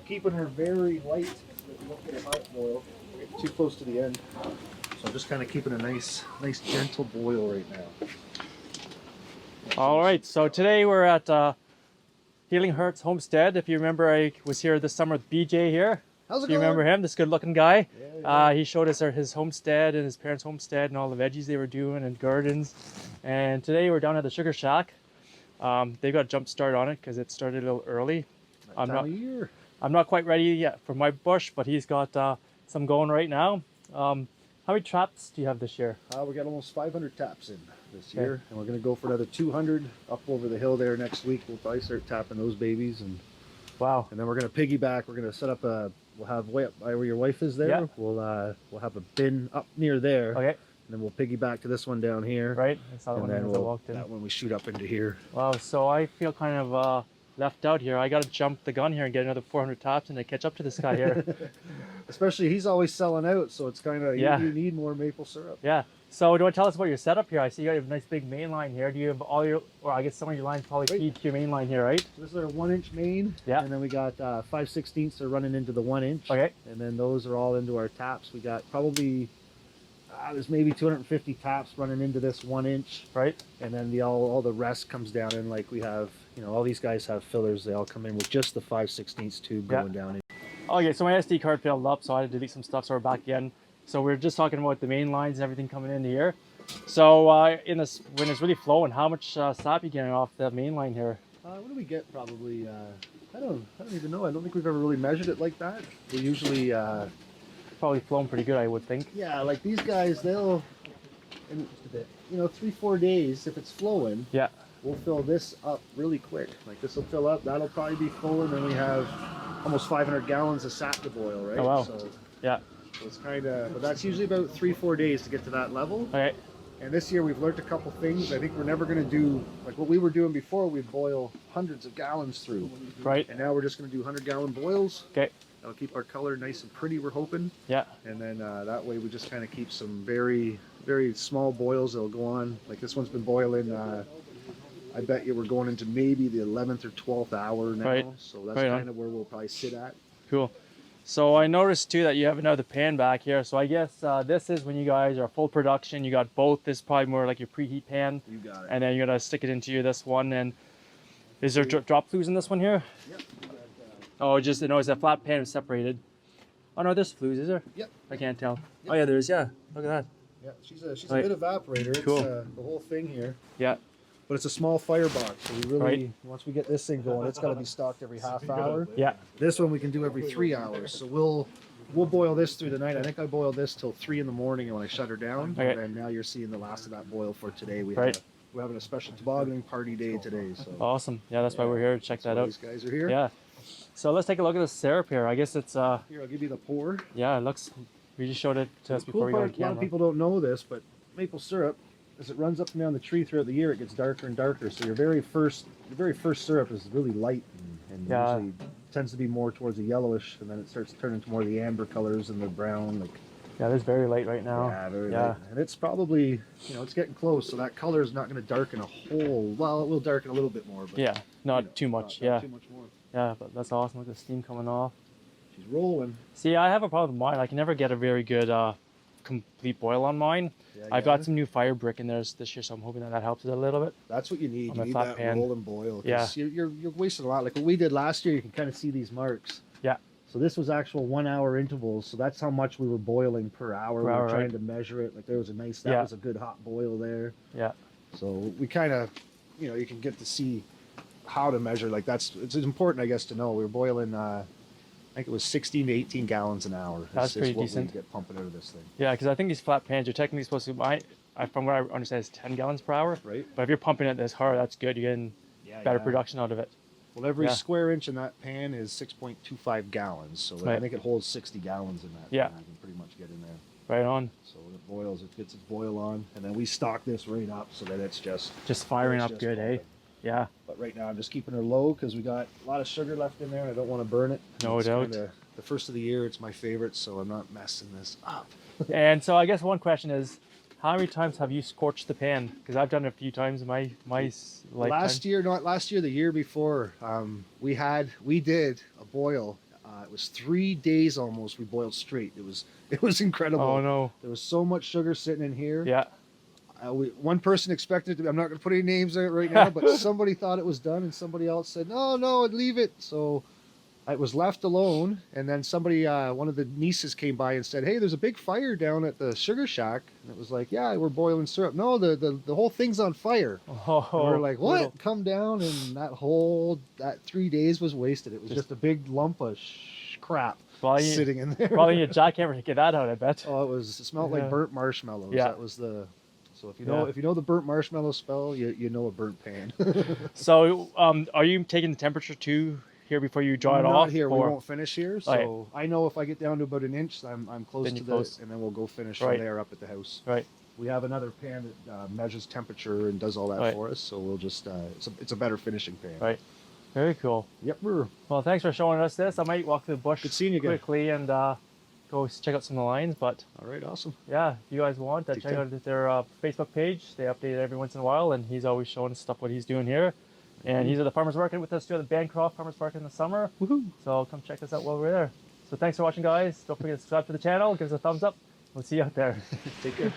keeping her very light so that we don't get a hot boil. We're getting too close to the end. So I'm just kind of keeping a nice gentle boil right now. All right, so today we're at Hearts Homestead. If you remember, I was here this summer with BJ here. How's it Do you going? remember him, this good-looking guy? Yeah. He showed us his homestead and his parents' homestead and all the veggies they were doing and gardens. And today we're down at the Sugar Shack. They've got a jump start on it because it started a little early. I'm not quite ready yet for my bush, but he's got some going right now. How many traps do you have this year? We got almost 500 taps in this year, and we're going to go for another 200 up over the hill there next week. We'll probably start tapping those babies, and wow. And then we're going to piggyback. We're going to set up a. We'll have way up by where your wife is there. Yeah. We'll have a bin up near there. Okay. And then we'll piggyback to this one down here. Right. I saw that and one then as I walked in. that one we shoot up into here. Wow. So I feel kind of left out here. I got to jump the gun here and get another 400 taps and to catch up to this guy here. Especially he's always selling out, so it's kind of yeah. you need more maple syrup. Yeah. So do you want to tell us about your setup here? I see you have a nice big main line here. Do you have all your, or I guess some of your lines probably feed to your main line here, right? So this is our 1-inch main. Yeah. And then we got 5/16 are running into the 1-inch. Okay. And then those are all into our taps. We got probably there's maybe 250 taps running into this 1-inch. Right. And then all the rest comes down in, like we have, all these guys have fillers. They all come in with just the 5/16 tube going down in. Okay, so my SD card filled up, so I had to delete some stuff, so we're back again. So we're just talking about the main lines and everything coming into here. So in this, when it's really flowing, how much sap you getting off the main line here? What do we get? Probably I don't even know. I don't think we've ever really measured it like that. We usually probably flowing pretty good, I would think. Yeah, like these guys, they'll in 3-4 days if it's flowing. Yeah. We'll fill this up really quick. Like this will fill up. That'll probably be full, and then we have almost 500 gallons of sap to boil, right? Oh wow. So, yeah. So it's kind of, but that's usually about 3-4 days to get to that level. Okay. And this year we've learned a couple things. I think we're never going to do like what we were doing before. We'd boil hundreds of gallons through. Right. And now we're just going to do 100-gallon boils. Okay. That'll keep our color nice and pretty, we're hoping. Yeah. And then that way we just kind of keep some very, very small boils that'll go on. Like this one's been boiling, I bet you we're going into maybe the 11th or 12th hour now. Right. So that's kind of where we'll probably sit at. Cool. So I noticed too that you have another pan back here. So I guess this is when you guys are full production. You got both. This is probably more like your preheat pan. You got it. And then you're gonna stick it into this one. And is there drop flues in this one here? Yep. Oh, just it's a flat pan separated. Oh no, there's flues, is there? Yep. I can't tell. Yep. Oh yeah, there is. Yeah. Look at that. Yeah, she's a bit evaporator. Cool. It's the whole thing here. Yeah. But it's a small firebox, so we really, once we get this thing going, it's got to be stocked every half hour. Yeah. This one we can do every 3 hours, so we'll boil this through the night. I think I boiled this till 3 in the morning when I shut her down. Okay. And then now you're seeing the last of that boil for today. We're having a special tobogganing party day today. So awesome. Yeah, that's why we're here to check that out. These guys are here. Yeah. So let's take a look at the syrup here. I guess it's Here, I'll give you the pour. yeah, it looks. We just showed it to us before we got on camera. A lot of people don't know this, but maple syrup, as it runs up and down the tree throughout the year, it gets darker and darker. So your very first syrup is really light and usually tends to be more towards the yellowish, and then it starts turning to more of the amber colors and the brown. Like yeah, it's very light right now. Yeah, very light. And it's probably it's getting close, so that color is not going to darken a whole. Well, it will darken a little bit more, but yeah, not too much. Not too much more. Yeah, but that's awesome. Look at the steam coming off. She's rolling. See, I have a problem with mine. I can never get a very good complete boil on mine. Yeah, I've got some new fire brick in there this year, so I'm hoping that helps it a little bit. That's what you need. On You a need flat that pan. roll and boil. Yeah. You're wasting a lot. Like what we did last year, you can kind of see these marks. Yeah. So this was actual 1 hour intervals. So that's how much we were boiling per hour. We were trying to measure it. Like there was a nice, that was a good hot boil there. Yeah. So we kind of, you can get to see how to measure. Like it's important, I guess, to know. We were boiling, I think it was 16 to 18 gallons an hour. That's pretty decent. We get pumping out of this thing. Yeah, because I think these flat pans, you're technically supposed to, from what I understand, it's 10 gallons per hour. Right. But if you're pumping it this hard, that's good. You're getting better production out of it. Well, every square inch in that pan is 6.25 gallons. So I think it holds 60 gallons in that. Yeah. You can pretty much get in there. Right on. So when it boils, it gets its boil on, and then we stock this right up so that it's just firing up good, eh? Yeah. But right now I'm just keeping her low because we got a lot of sugar left in there, and I don't want to burn it. No doubt. The first of the year, it's my favorite, so I'm not messing this up. And so I guess one question is, how many times have you scorched the pan? Because I've done it a few times in my lifetime. Last year, not last year, the year before, we did a boil It was 3 days almost. We boiled straight. It was incredible. Oh no. There was so much sugar sitting in here. Yeah. One person expected it to be, I'm not going to put any names in it right now, but somebody thought it was done, and somebody else said, no, leave it. So it was left alone, and then somebody, one of the nieces came by and said, hey, there's a big fire down at the sugar shack. And it was like, yeah, we're boiling syrup. No, the whole thing's on fire. Oh, And we're like, what? little- Come down, and that 3 days was wasted. It was just a big lump of crap Probably, sitting in there. probably need a jackhammer to get that out, I bet. Oh, it smelled Yeah. like burnt marshmallows. Yeah. That was so if you know the burnt marshmallow smell, you know a burnt pan. So, are you taking the temperature too here before you draw it Not off? here. or- We won't finish here. So Right. I know if I get down to about an inch, I'm close Then to you're the, close. and then we'll go finish Right. from there up at the house. Right. We have another pan that measures temperature and does all that Right. for us. So we'll just it's a better finishing pan. Right. Very cool. Yep. We're Well, thanks for showing us this. I might walk through the bush Good seeing you again. quickly and go check out some of the lines. But all right. Awesome. yeah, if you guys want, Take check care. out their Facebook page. They update it every once in a while, and he's always showing us stuff what he's doing here. And he's at the farmers market with us too at the Bancroft Farmers Market in the summer. Woohoo! So come check us out while we're there. So thanks for watching, guys. Don't forget to subscribe to the channel. Give us a thumbs up. We'll see you out there. Take care.